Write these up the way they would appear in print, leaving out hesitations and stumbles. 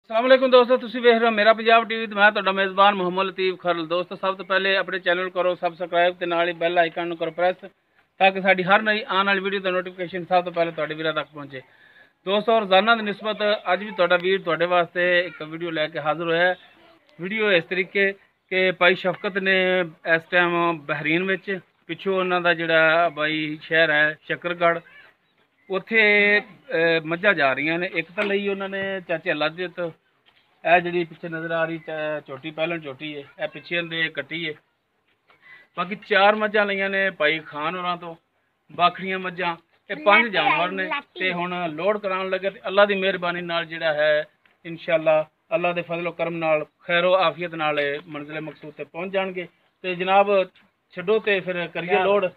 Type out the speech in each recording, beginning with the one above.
अस्सलाम वालेकुम दोस्तों, तुसीं वेख रहे हो मेरा पंजाब टीवी ते मैं तुहाडा मेज़बान मोहम्मद लतीफ़ खरल। दोस्तों सब तो पहले अपने चैनल करो सबसक्राइब ते नाल ही बैल आइकन करो प्रेस ताकि साडी हर नई आने वाली वीडियो का नोटिफिकेशन सब तो पहले तुहाडे वीरां तक पहुँचे। दोस्तों रोजाना की निस्बत अज भी तुहाडा वीर तुहाडे वास्ते एक वीडियो लैके हाजिर होया है। वीडियो इस तरीके कि भाई शफकत ने इस टाइम बहरीन में पिछों उन्हों का जिहड़ा भाई शहर है शकरगढ़ उत्थे मझां जा रही ने। एक तो लई उन्होंने चाचे लाजत यह जी पिछे नज़र आ रही झोटी पहलन झोटी है, यह पिछे दे कट्टी है। बाकी 4 मझां लईआं ने भाई खान होरां तो, बाखड़ियां मझां ये 5 जानवर ने ते हुण लोड कराउण लगे। अल्लाह की मेहरबानी नाल जिहड़ा है इंशाअल्लाह अल्लाह के फजलो करम नाल खैरो आफियत नाल मंजिल मकसूद ते पहुँच जाणगे। ते जनाब छड्डो ते फिर करिए लोड।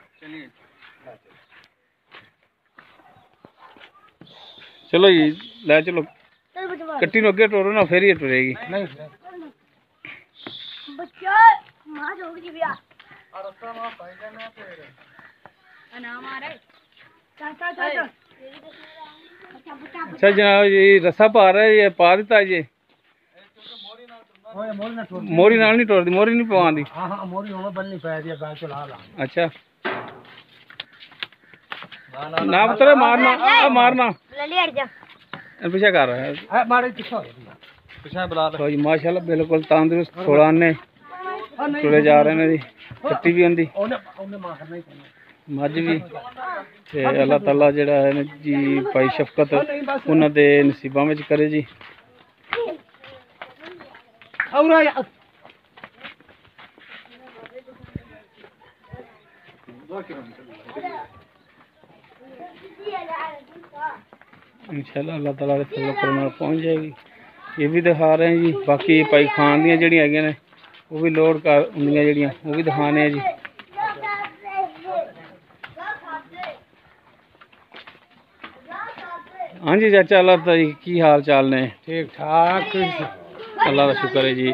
चलो जी लै चलो, कट्टी नु अगे टोरो ना फिर ही टुरेगी। अच्छा जनाब जी रस्सा पा रहा है, ये पा दिता जी। मोरी नाल नहीं टोरदी, मोरी नहीं पवांदी। अच्छा ना पुत्र मारना मारना पीछे कर रहा है माशाल्लाह बिल्कुल तंदुरुस्त थोड़ा ने टुरे जा रहे हैं जी। कट्टी भी आंदी मझ भी ते अल्लाह ताला जिहड़ा है जी भाई शफकत उन्हां दे नसीबां विच करे जी। इंशाल्लाह अल्लाह ताला के फजल करम नाल पहुँच जाएगी। ये भी दिखा रहे हैं जी। बाकी भाई खान दियां जिहड़ियां हैगियां ने वो भी लोड कर होंदियां जिहड़ियां वो भी दिखाने जी। हाँ जी चाचा अल्लाह जी की हाल चाल ने? ठीक ठाक अल्लाह का शुक्र है जी।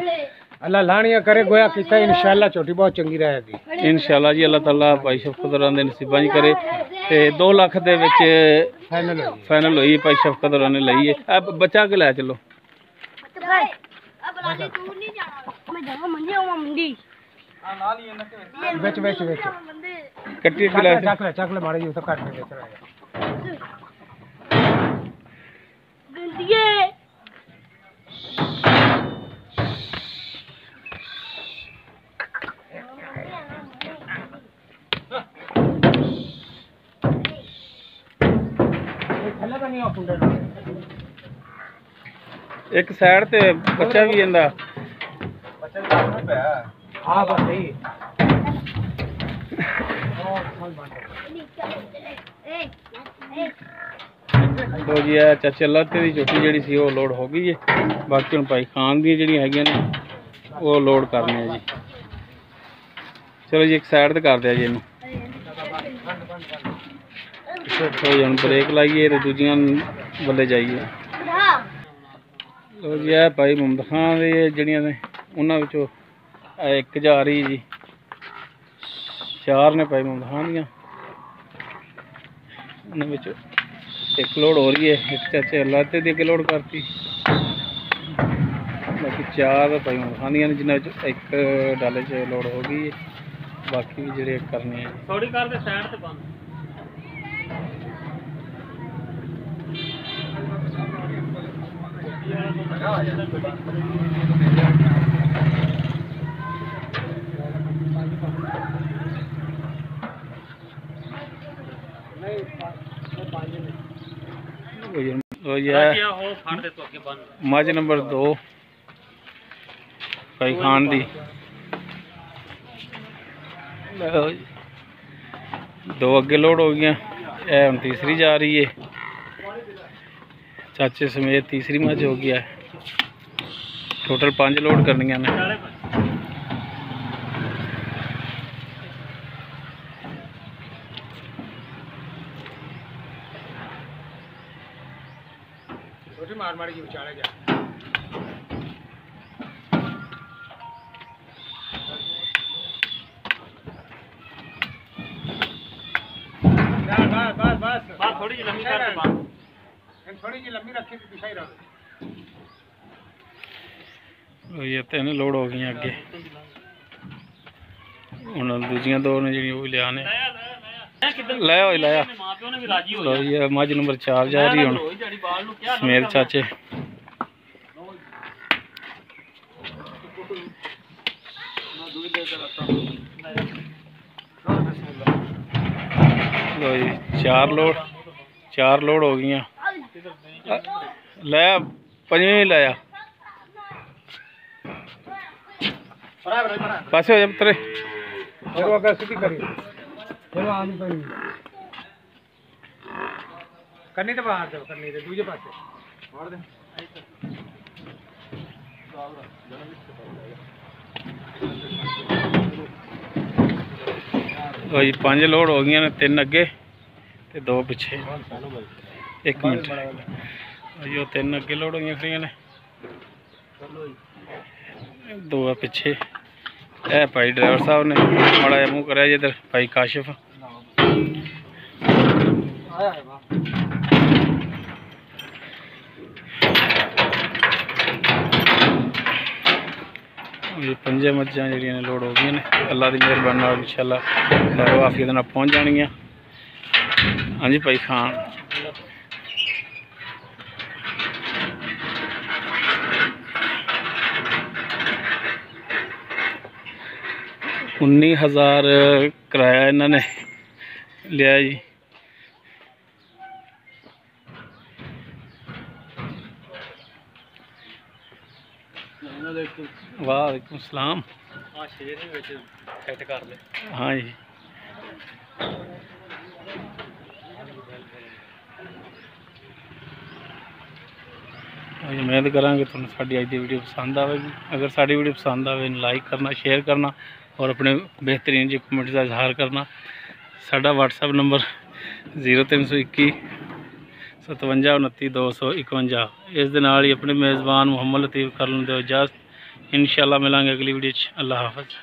अल्लाह लानिया करे गोया किता इंशाअल्लाह छोटी बहुत चंगी रहेगी इंशाअल्लाह जी। अल्लाह ताला भाई शफकत होरां दे नसीबां च करे ते 2 लाख दे विच फाइनल हुई भाई शफकत होरां ने लई है। बच्चा के लै चलो बेच बेच बेच कट्टी के लै चकले मारे जी तो काट के बेच रहा है। एक साइड ते बच्चा भी इंदा हां बस सही तो जी है चाचे लाते दी झोटी जिहड़ी सी वो लोड हो गई है। बाकी हुण भाई खान दी जिहड़ियां हैगियां ने वो लोड करने हैं जी। चलो जी एक साइड ते कर दिया जी इनू। तो हुण ब्रेक लाइए तो दूजियां बल्ले जाइए। लो जी है भाई मुहम्मद खान दी जिहड़ियां ने उन्हां विचों एक जा रही जी। 4 ने भाई मुहम्मद खान दियां, उन्हां विचों एक लोड हो रही है। एक चाचे लाते दी अगे लोड करती। बाकी 4 भाई मुहम्मद खान दियां ने जिन्हां विचों एक डाले च लोड हो गई है। बाकी भी जिहड़े करने हैं थोड़ी कर दे साइड ते बंद। मझ नंबर 2 भाई खान दी 2 अगे लोड हो गई। हम तीसरी जा रही है चाचे समेत तीसरी मझ हो गया। टोटल 5 लोड करनिया ने। मार मारी जी विचारे जा थोड़ी जी लंबी रखी पीछे ही रहो। ये 3 लोड हो गई अगे ਹੁਣ ਦੂਜੀਆਂ 2 ਨੇ ਜਿਹੜੀਆਂ ਉਹ ਵੀ ਲਿਆ ਨੇ ਲੈ ਹੋਈ ਲਾਇਆ ਲੋ ਇਹ ਮੱਝ ਨੰਬਰ 4 ਜਾ ਰਹੀ ਹੁਣ ਸਮੇਰ ਚਾਚੇ लो जी 4 लोड हो गई लाया 5वीं लाया पासे हो जा पुत्रे करनी तो बाहर दो करनी तो दूजे पासे और दे जी 5 लोड हो गई ने 3 अगे ते 2 पिछे 1 मिनट जी 3 अगे लोड हो खड़ी ने 2 पिछे ए भाई ड्राइवर साहब ने माड़ा मुँह कराया जी इधर भाई काशिफ ये 5 मझां जिहड़ियां लोड हो गई ने अल्लाह की मेहरबानी नाल इंशाअल्लाह खैर आफियत नाल पहुँच जानियां। हाँ जी भाई खान $19,000 किराया इन्होंने लिया जी। वालेकुम सलाम। हाँ जी उम्मीद करा तुहानू साडी अज दी वीडियो पसंद आएगी। अगर साडी वीडियो पसंद आए लाइक करना शेयर करना और अपने बेहतरीन जी कमेंट का इजहार करना। साडा व्हाट्सएप नंबर 0321 57 29 251। इस दे नाल ही अपने मेज़बान मुहम्मद लतीफ़ खरल नूं दिओ इजाज़त। इंशाअल्लाह मिलांगे अगली वीडियो। अल्लाह हाफ़िज़।